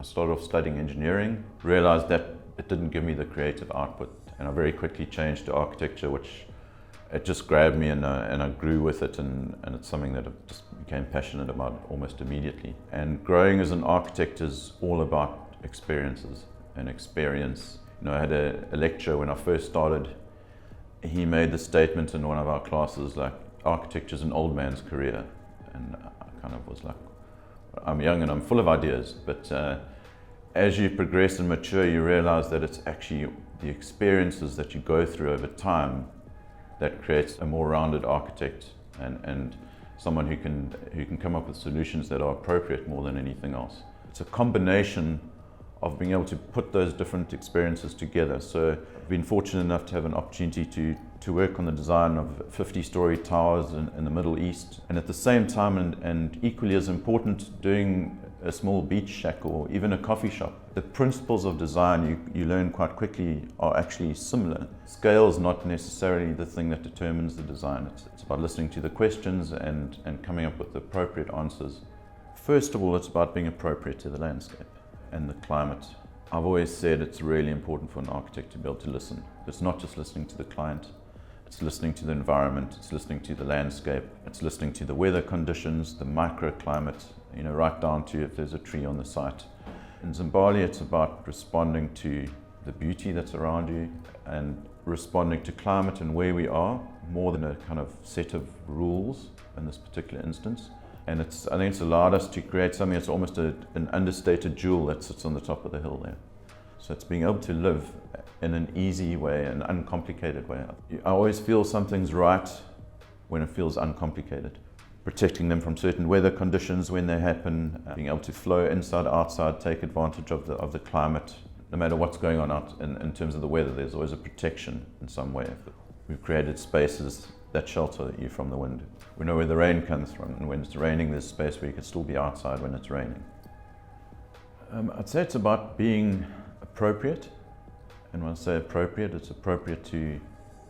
I started off studying engineering, realized that it didn't give me the creative output, and I very quickly changed to architecture, which it just grabbed me, and I grew with it, and it's something that I just became passionate about almost immediately. And growing as an architect is all about experiences and experience. You know, I had a lecturer when I first started. He made the statement in one of our classes, like, architecture is an old man's career. And I kind of was like, I'm young and I'm full of ideas, but as you progress and mature, you realize that it's actually the experiences that you go through over time that creates a more rounded architect, and someone who can come up with solutions that are appropriate more than anything else. It's a combination of being able to put those different experiences together. So I've been fortunate enough to have an opportunity to work on the design of 50-story towers in the Middle East, and at the same time, and equally as important, doing a small beach shack or even a coffee shop. The principles of design you learn quite quickly are actually similar. Scale is not necessarily the thing that determines the design. It's about listening to the questions and coming up with the appropriate answers. First of all, it's about being appropriate to the landscape and the climate. I've always said it's really important for an architect to be able to listen. It's not just listening to the client, it's listening to the environment, it's listening to the landscape, it's listening to the weather conditions, the microclimate, you know, right down to if there's a tree on the site. In Zimbabwe, it's about responding to the beauty that's around you and responding to climate and where we are, more than a kind of set of rules in this particular instance. And I think it's allowed us to create something that's almost an understated jewel that sits on the top of the hill there. So it's being able to live in an easy way, an uncomplicated way. I always feel something's right when it feels uncomplicated. Protecting them from certain weather conditions when they happen, being able to flow inside, outside, take advantage of the climate. No matter what's going on out in terms of the weather, there's always a protection in some way. We've created spaces that shelter you from the wind. We know where the rain comes from, and when it's raining, there's space where you can still be outside when it's raining. I'd say it's about being appropriate, and when I say appropriate, it's appropriate to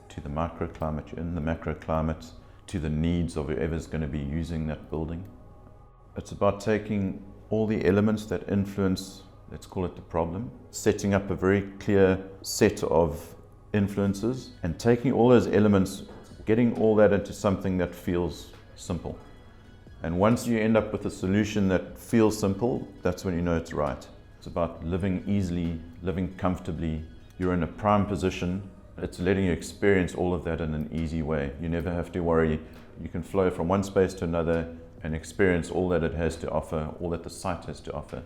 the microclimate you're in, the macroclimate, to the needs of whoever's going to be using that building. It's about taking all the elements that influence, let's call it the problem, setting up a very clear set of influences, and taking all those elements, getting all that into something that feels simple. And once you end up with a solution that feels simple, that's when you know it's right. It's about living easily, living comfortably. You're in a prime position. It's letting you experience all of that in an easy way. You never have to worry. You can flow from one space to another and experience all that it has to offer, all that the site has to offer.